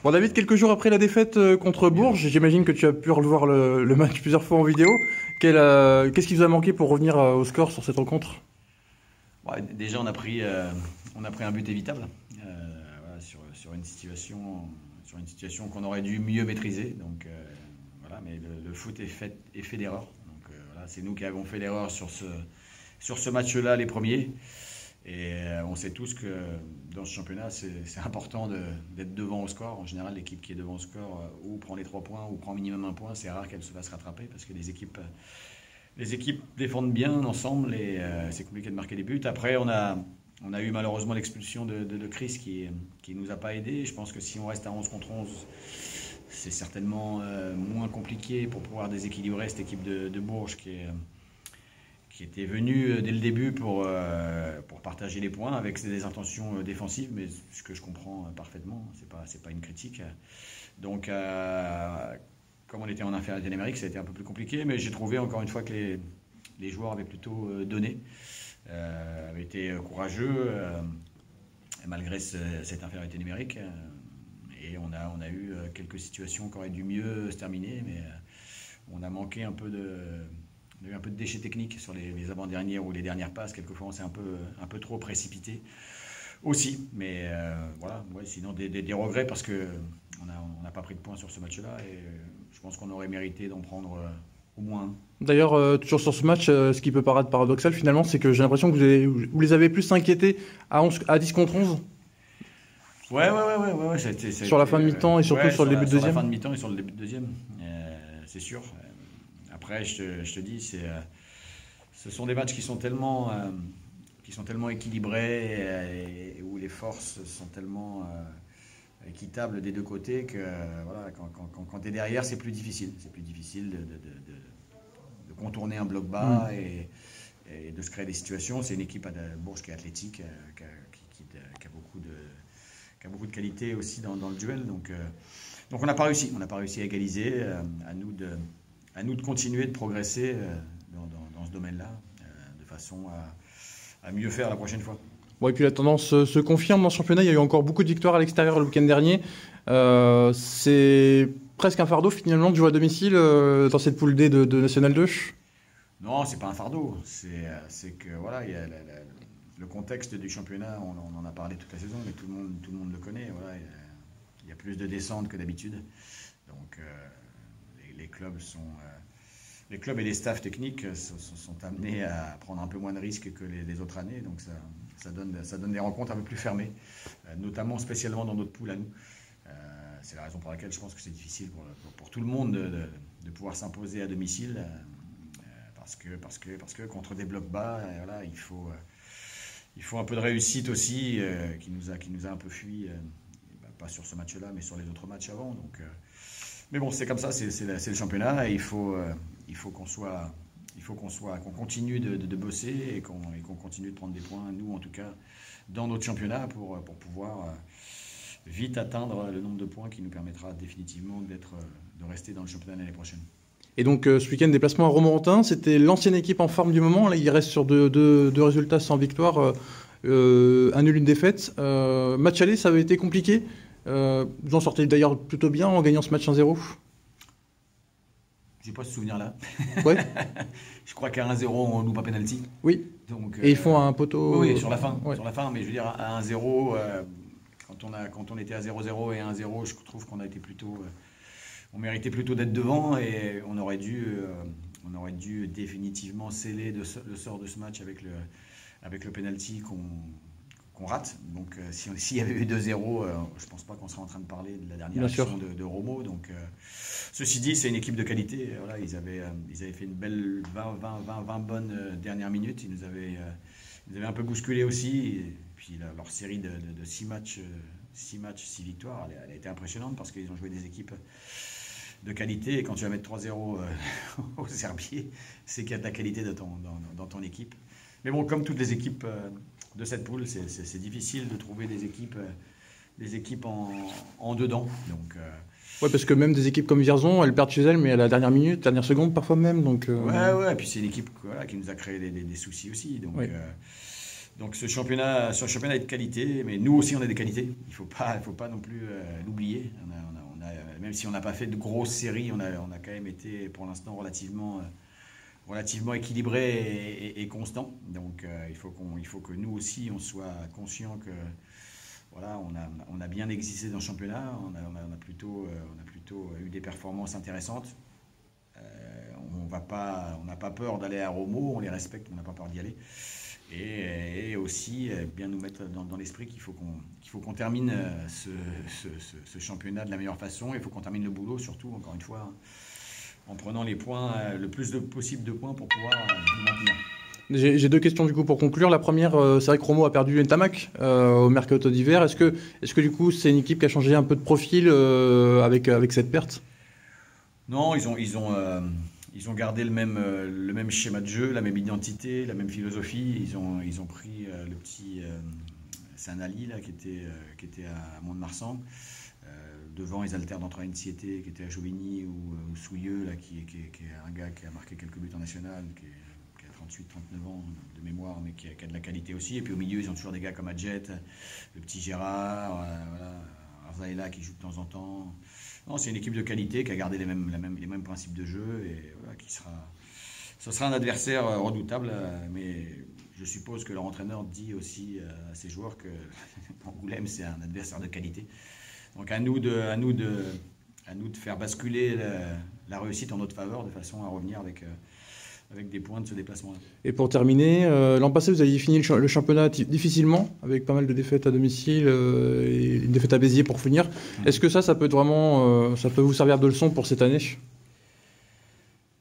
Bon, David, quelques jours après la défaite contre Bourges, j'imagine que tu as pu revoir le match plusieurs fois en vidéo. Qu'est-ce qui vous a manqué pour revenir au score sur cette rencontre? Ouais, déjà, on a pris un but évitable voilà, sur une situation qu'on aurait dû mieux maîtriser. Donc, voilà, mais le foot est fait d'erreurs. Donc, voilà, c'est nous qui avons fait l'erreur sur ce match-là, les premiers. Et on sait tous que dans ce championnat, c'est important d'être devant au score. En général, l'équipe qui est devant au score ou prend les 3 points ou prend minimum 1 point. C'est rare qu'elle se fasse rattraper parce que les équipes défendent bien ensemble et c'est compliqué de marquer des buts. Après, on a eu malheureusement l'expulsion de Chris qui nous a pas aidé. Je pense que si on reste à 11 contre 11, c'est certainement moins compliqué pour pouvoir déséquilibrer cette équipe de Bourges qui était venue dès le début pour partager les points avec des intentions défensives, mais ce que je comprends parfaitement, c'est pas une critique. Donc, comme on était en infériorité numérique, ça a été un peu plus compliqué, mais j'ai trouvé encore une fois que les joueurs avaient plutôt donné, avaient été courageux malgré cette infériorité numérique. Et on a eu quelques situations qui auraient dû mieux se terminer, mais on a manqué un peu de déchets techniques sur les avant-dernières ou les dernières passes. Quelquefois, on s'est un peu trop précipité aussi. Mais voilà, ouais, sinon des regrets parce qu'on n'a pas pris de points sur ce match-là. Et je pense qu'on aurait mérité d'en prendre au moins un. D'ailleurs, toujours sur ce match, ce qui peut paraître paradoxal finalement, c'est que j'ai l'impression que vous les avez plus inquiétés à 10 contre 11. Ouais. Sur la fin de mi-temps et surtout sur le début de deuxième. Sur la fin de mi-temps et sur le début de deuxième, c'est sûr. Après, je te dis, ce sont des matchs qui sont tellement équilibrés et où les forces sont tellement équitables des deux côtés que voilà, quand tu es derrière, c'est plus difficile. C'est plus difficile de contourner un bloc bas et de se créer des situations. C'est une équipe de Bourges qui est athlétique, qui a beaucoup de qualité aussi dans le duel. Donc on n'a pas réussi. On n'a pas réussi à égaliser. À nous de continuer de progresser dans ce domaine-là, de façon à mieux faire la prochaine fois. Bon, et puis la tendance se confirme dans ce championnat. Il y a eu encore beaucoup de victoires à l'extérieur le week-end dernier. C'est presque un fardeau finalement de jouer à domicile dans cette poule D de National 2. Non, c'est pas un fardeau. C'est que voilà, il y a le contexte du championnat. On en a parlé toute la saison, mais tout le monde le connaît. Voilà, il y a plus de descentes que d'habitude. Donc les clubs et les staffs techniques sont amenés à prendre un peu moins de risques que les autres années. Donc ça donne des rencontres un peu plus fermées, notamment spécialement dans notre poule à nous. C'est la raison pour laquelle je pense que c'est difficile pour tout le monde de pouvoir s'imposer à domicile, parce que contre des blocs bas, voilà, il faut un peu de réussite aussi, qui nous a un peu fui, pas sur ce match-là, mais sur les autres matchs avant. Donc mais bon, c'est comme ça, c'est le championnat et il faut qu'on continue de bosser et qu'on continue de prendre des points, nous en tout cas, dans notre championnat pour pouvoir vite atteindre le nombre de points qui nous permettra définitivement de rester dans le championnat l'année prochaine. Et donc ce week-end, déplacement à Romorantin, c'était l'ancienne équipe en forme du moment. Là, il reste sur deux résultats sans victoire, un nul, une défaite. Match aller, ça avait été compliqué. Vous en sortez d'ailleurs plutôt bien en gagnant ce match 1-0. J'ai pas ce souvenir-là. Ouais. Je crois qu'à 1-0, on loupe un penalty. Oui. Donc, et ils font un poteau. Oui, sur la fin. Ouais. Sur la fin, mais je veux dire, à 1-0, quand on était à 0-0 et 1-0, je trouve qu'on a été plutôt. On méritait plutôt d'être devant et on aurait dû définitivement sceller le sort de ce match avec le penalty qu'on rate. Donc s'il y avait eu 2-0, je ne pense pas qu'on serait en train de parler de la dernière action de Romo. Donc, ceci dit, c'est une équipe de qualité. Voilà, ils avaient fait une belle 20 bonnes dernières minutes. Ils avaient un peu bousculé aussi. Et puis leur série de 6 matchs, 6 victoires, elle a été impressionnante parce qu'ils ont joué des équipes de qualité. Et quand tu vas mettre 3-0 aux Herbiers, c'est qu'il y a de la qualité dans ton équipe. Mais bon, comme toutes les équipes de cette poule, c'est difficile de trouver des équipes en dedans. Donc, ouais, parce que même des équipes comme Vierzon, elles perdent chez elles, mais à la dernière minute, dernière seconde, parfois même. Donc, ouais, et puis c'est une équipe qui nous a créé des soucis aussi. Donc, oui. Donc ce championnat est de qualité, mais nous aussi on a des qualités. Il faut pas non plus l'oublier. Même si on n'a pas fait de grosses séries, on a quand même été pour l'instant relativement équilibré et constant. Donc il faut que nous aussi on soit conscient que voilà, on a bien existé dans le championnat. On a plutôt eu des performances intéressantes. On n'a pas peur d'aller à Romo, on les respecte, on n'a pas peur d'y aller. Et aussi bien nous mettre dans l'esprit qu'il faut qu'on termine ce championnat de la meilleure façon. Il faut qu'on termine le boulot, surtout, encore une fois, en prenant les points, le plus possible de points pour pouvoir nous maintenir. J'ai deux questions du coup pour conclure. La première, c'est vrai que Romo a perdu Ntamak au mercato d'hiver. Est-ce que du coup c'est une équipe qui a changé un peu de profil avec cette perte? Non, ils ont gardé le même schéma de jeu, la même identité, la même philosophie. Ils ont pris le petit Sanali là, qui était à Mont-de-Marsan. Devant, ils alternent entre Nsiete, qui était à Chauvigny, ou Souilleux, là, qui est un gars qui a marqué quelques buts en national, qui a 38-39 ans de mémoire, mais qui a de la qualité aussi. Et puis au milieu, ils ont toujours des gars comme Adjet, le petit Gérard, voilà, Arzaïla qui joue de temps en temps. Non, c'est une équipe de qualité qui a gardé les mêmes principes de jeu et voilà, ce sera un adversaire redoutable, mais je suppose que leur entraîneur dit aussi à ses joueurs que Angoulême c'est un adversaire de qualité. Donc à nous de faire basculer la réussite en notre faveur de façon à revenir avec des points de ce déplacement-là. Et pour terminer, l'an passé, vous aviez fini le championnat difficilement, avec pas mal de défaites à domicile et une défaite à Béziers pour finir. Est-ce que ça peut être vraiment, ça peut vous servir de leçon pour cette année,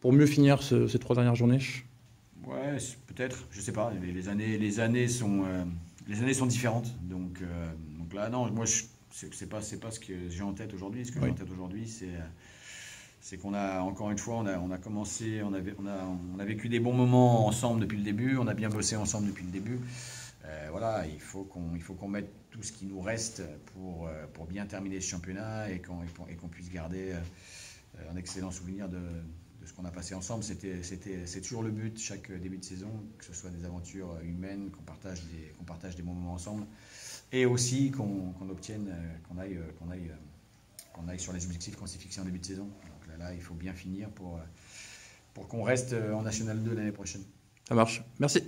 pour mieux finir ces 3 dernières journées? Ouais, peut-être, je sais pas. Les années sont différentes. Donc là, non, moi, c'est pas ce que j'ai en tête aujourd'hui. Ce que j'ai en tête aujourd'hui, c'est qu'on a, encore une fois, on a commencé, on a vécu des bons moments ensemble depuis le début, on a bien bossé ensemble depuis le début. Voilà, il faut qu'on mette tout ce qui nous reste pour bien terminer ce championnat et qu'on puisse garder un excellent souvenir de ce qu'on a passé ensemble. C'est toujours le but, chaque début de saison, que ce soit des aventures humaines, qu'on partage des bons moments ensemble, et aussi qu'on aille sur les objectifs qu'on s'est fixés en début de saison. Donc là, il faut bien finir pour qu'on reste en National 2 l'année prochaine. Ça marche. Merci.